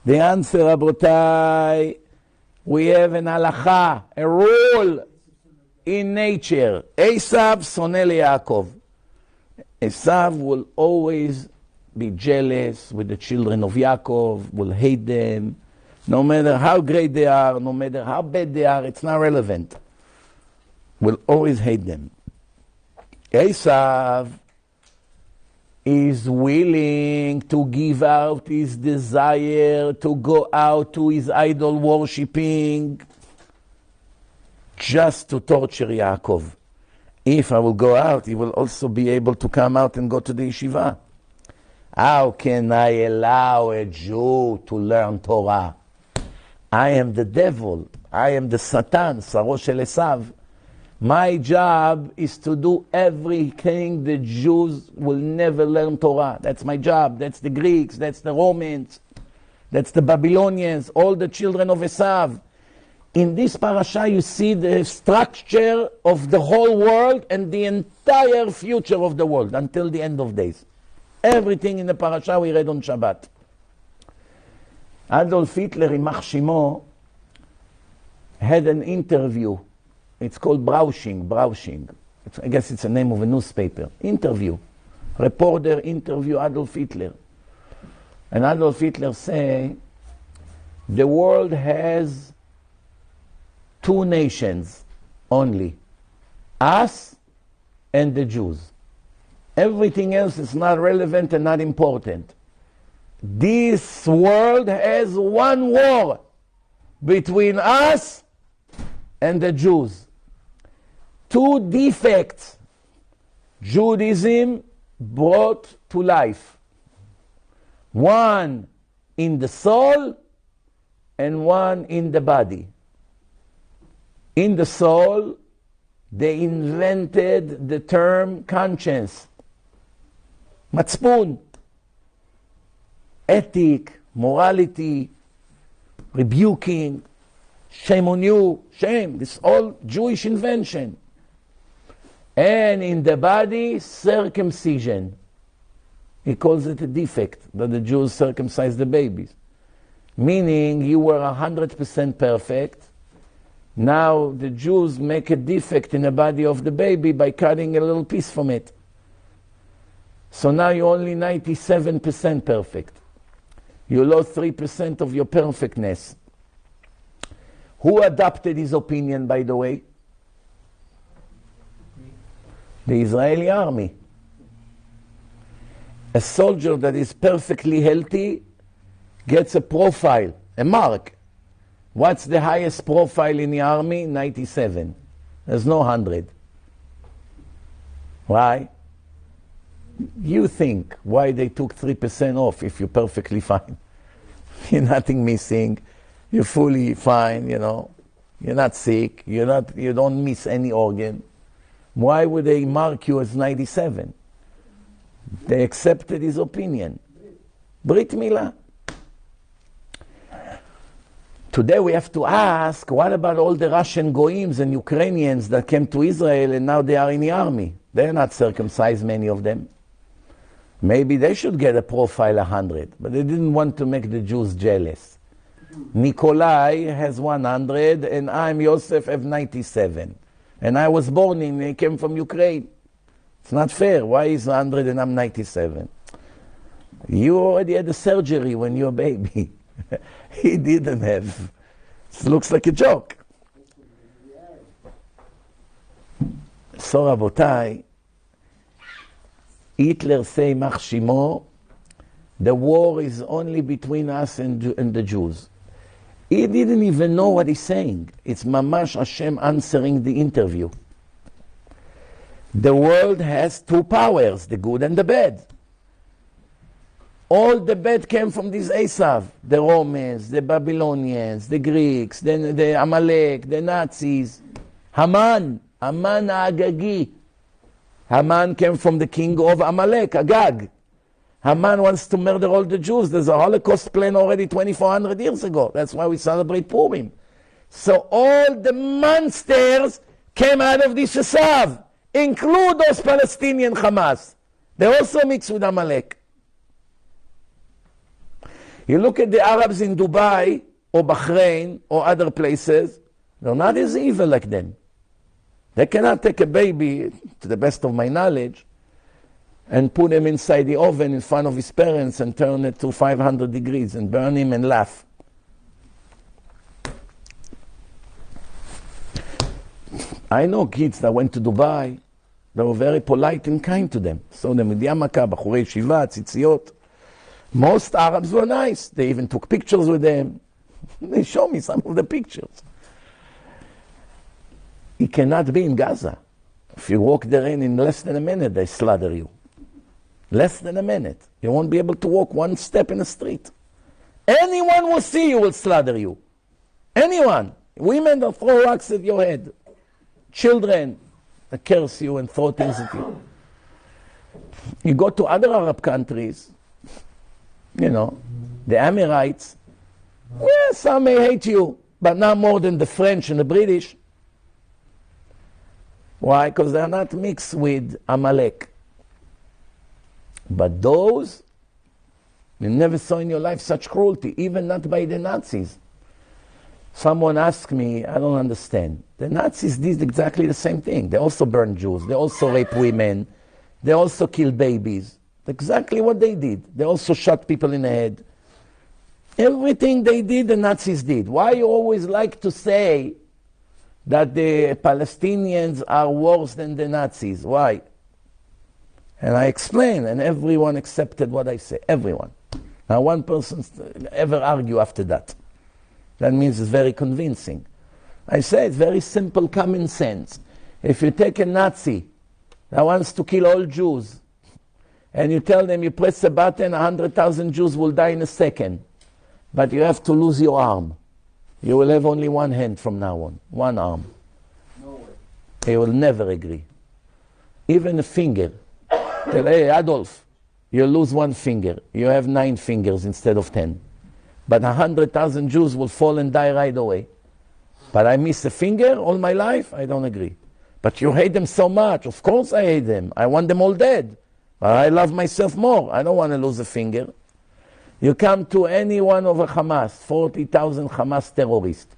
The answer, Rabotai, we have an halacha, a rule in nature. Esav soneh leYaakov. Esav will always be jealous with the children of Yaakov, will hate them. No matter how great they are, no matter how bad they are, it's not relevant. Will always hate them. Esav is willing to give out his desire to go out to his idol worshipping just to torture Yaakov. If I will go out, he will also be able to come out and go to the yeshiva. How can I allow a Jew to learn Torah? I am the devil. I am the Satan, Saro shel Esav. My job is to do everything the Jews will never learn Torah. That's my job. That's the Greeks. That's the Romans. That's the Babylonians. All the children of Esav. In this parasha you see the structure of the whole world and the entire future of the world until the end of days. Everything in the parasha we read on Shabbat. Adolf Hitler, Ymach Shimo, had an interview. It's called Browsing. I guess it's the name of a newspaper. Interview. Reporter interview Adolf Hitler. And Adolf Hitler say, the world has two nations only. Us and the Jews. Everything else is not relevant and not important. This world has one war between us and the Jews. Two defects Judaism brought to life. One in the soul and one in the body. In the soul, they invented the term conscience, matzpun, ethic, morality, rebuking, shame on you, shame. This is all Jewish invention. And in the body, circumcision. He calls it a defect that the Jews circumcise the babies. Meaning you were 100% perfect. Now the Jews make a defect in the body of the baby by cutting a little piece from it. So now you're only 97% perfect. You lost 3% of your perfectness. Who adopted his opinion, by the way? The Israeli army. A soldier that is perfectly healthy gets a profile, a mark. What's the highest profile in the army? 97. There's no 100. Why? You think why they took 3% off if you're perfectly fine. You're nothing missing. You're fully fine, you know. You're not sick. You don't miss any organ. Why would they mark you as 97? They accepted his opinion. Brit Milah. Today we have to ask, what about all the Russian goyims and Ukrainians that came to Israel and now they are in the army? They're not circumcised, many of them. Maybe they should get a profile 100, but they didn't want to make the Jews jealous. Nikolai has 100 and I'm Yosef have 97. And I was born in, he came from Ukraine. It's not fair. Why is 100 and I'm 97? You already had a surgery when you were a baby. He didn't have. It looks like a joke. So Rabotai, Hitler say, Ymach Shimo, the war is only between us and the Jews. He didn't even know what he's saying. It's Mamash Hashem answering the interview. The world has two powers, the good and the bad. All the bad came from this Esav. The Romans, the Babylonians, the Greeks, the Amalek, the Nazis. Haman Agagi. Haman came from the king of Amalek, Agag. Haman wants to murder all the Jews. There's a Holocaust plan already 2,400 years ago. That's why we celebrate Purim. So all the monsters came out of this Esav, include those Palestinian Hamas. They also mix with Amalek. You look at the Arabs in Dubai or Bahrain or other places, they're not as evil like them. They cannot take a baby, to the best of my knowledge, and put him inside the oven in front of his parents and turn it to 500 degrees and burn him and laugh. I know kids that went to Dubai, they were very polite and kind to them. So them with Yamaka, Bachurei Shiva, Tzitziot. Most Arabs were nice. They even took pictures with them. They show me some of the pictures. You cannot be in Gaza. If you walk there in less than a minute, they slaughter you. Less than a minute. You won't be able to walk one step in the street. Anyone will see you will slaughter you. Anyone. Women will throw rocks at your head. Children they curse you and throw things at you. You go to other Arab countries, you know, the Emirates, well, some may hate you, but not more than the French and the British. Why? Because they're not mixed with Amalek. But those, you never saw in your life such cruelty, even not by the Nazis. Someone asked me, I don't understand. The Nazis did exactly the same thing. They also burned Jews. They also raped women. They also killed babies. Exactly what they did. They also shot people in the head. Everything they did, the Nazis did. Why you always like to say that the Palestinians are worse than the Nazis? Why? And I explained, and everyone accepted what I say. Everyone. Now, one person ever argue after that. That means it's very convincing. I say it's very simple common sense. If you take a Nazi that wants to kill all Jews, and you tell them you press a button, 100,000 Jews will die in a second, but you have to lose your arm. You will have only one hand from now on, one arm. No way. They will never agree. Even a finger. Tell, hey, Adolf, you lose one finger. You have 9 fingers instead of 10. But 100,000 Jews will fall and die right away. But I miss a finger all my life? I don't agree. But you hate them so much. Of course I hate them. I want them all dead. But I love myself more. I don't want to lose a finger. You come to any one of a Hamas, 40,000 Hamas terrorists,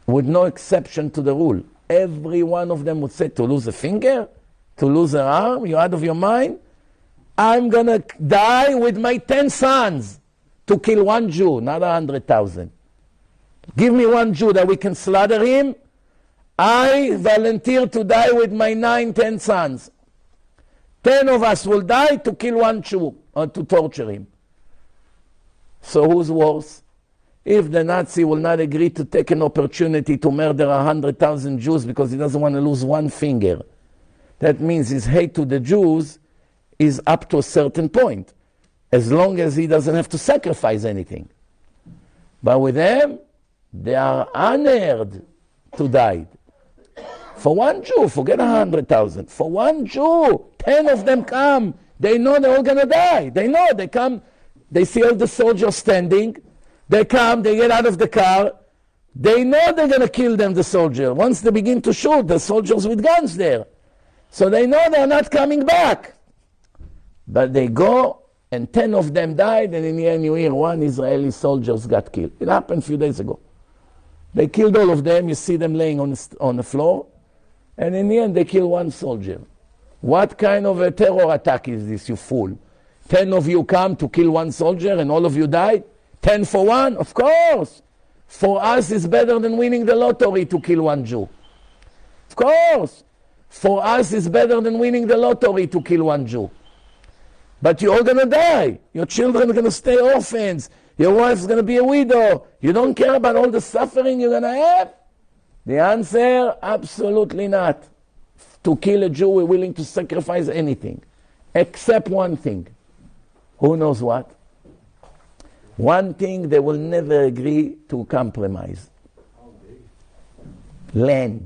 with no exception to the rule. Every one of them would say, to lose a finger? To lose an arm? You're out of your mind? I'm going to die with my 10 sons to kill one Jew, not 100,000. Give me one Jew that we can slaughter him. I volunteer to die with my 9, 10 sons. 10 of us will die to kill one Jew or to torture him. So who's worse? If the Nazi will not agree to take an opportunity to murder 100,000 Jews because he doesn't want to lose one finger, that means his hate to the Jews is up to a certain point, as long as he doesn't have to sacrifice anything. But with them, they are honored to die. For one Jew, forget 100,000. For one Jew, 10 of them come. They know they're all going to die. They know. They come. They see all the soldiers standing. They come. They get out of the car. They know they're going to kill them, the soldier. Once they begin to shoot, the soldiers with guns there. So they know they're not coming back. But they go, and 10 of them died, and in the end you hear one Israeli soldiers got killed. It happened a few days ago. They killed all of them. You see them laying on the floor. And in the end, they kill one soldier. What kind of a terror attack is this, you fool? 10 of you come to kill one soldier and all of you died? 10 for one? Of course. For us, it's better than winning the lottery to kill one Jew. Of course. For us, it's better than winning the lottery to kill one Jew. But you're all going to die. Your children are going to stay orphans. Your wife's going to be a widow. You don't care about all the suffering you're going to have? The answer, absolutely not. To kill a Jew, we're willing to sacrifice anything. Except one thing. Who knows what? One thing they will never agree to compromise. Land.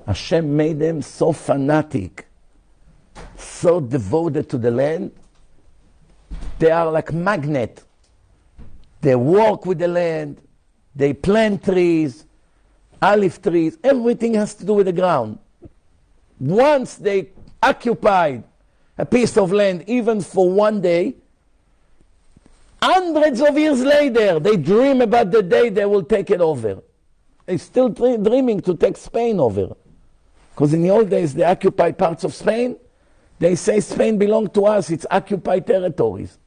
Hashem made them so fanatic, so devoted to the land. They are like magnet. They walk with the land. They plant trees, olive trees. Everything has to do with the ground. Once they occupied a piece of land, even for one day, Hundreds of years later, they dream about the day they will take it over. They're still dreaming to take Spain over. Because in the old days, they occupied parts of Spain. They say Spain belongs to us. It's occupied territories.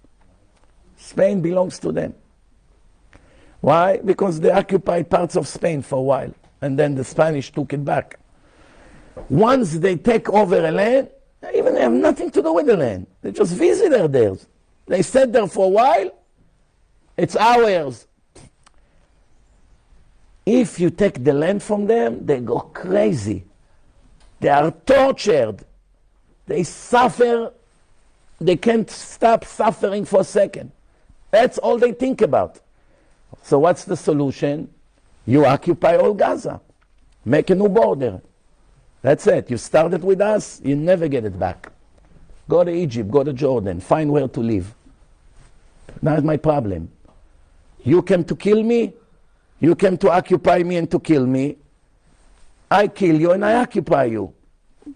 Spain belongs to them. Why? Because they occupied parts of Spain for a while. And then the Spanish took it back. Once they take over a land, they even have nothing to do with the land. They just visited there. They sat there for a while. It's ours. If you take the land from them, they go crazy. They are tortured. They suffer. They can't stop suffering for a second. That's all they think about. So what's the solution? You occupy all Gaza. Make a new border. That's it. You started with us, you never get it back. Go to Egypt, go to Jordan, find where to live. Not my problem. You came to kill me, you came to occupy me and to kill me. I kill you and I occupy you.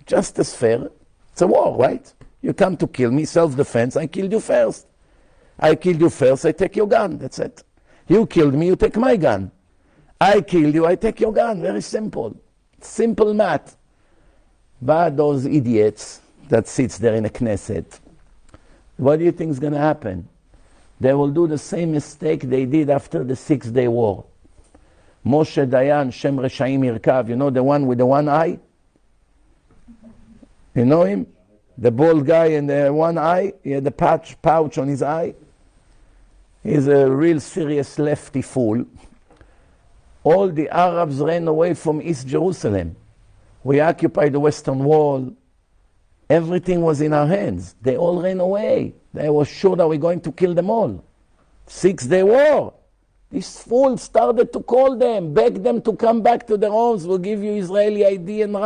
Just as fair. It's a war, right? You come to kill me, self-defense, I killed you first. I killed you first, I take your gun, that's it. You killed me, you take my gun. I kill you, I take your gun. Very simple. Simple math. But those idiots that sits there in a Knesset, what do you think is going to happen? They will do the same mistake they did after the 6-day war. Moshe Dayan, Shem Reshaim Yirkav, you know the one with the one eye? You know him? The bald guy and the one eye, he had the pouch on his eye. He's a real serious lefty fool. All the Arabs ran away from East Jerusalem. We occupied the Western Wall. Everything was in our hands. They all ran away. They were sure that we're going to kill them all. 6-day war. These fools started to call them, beg them to come back to their homes. We'll give you Israeli ID and right.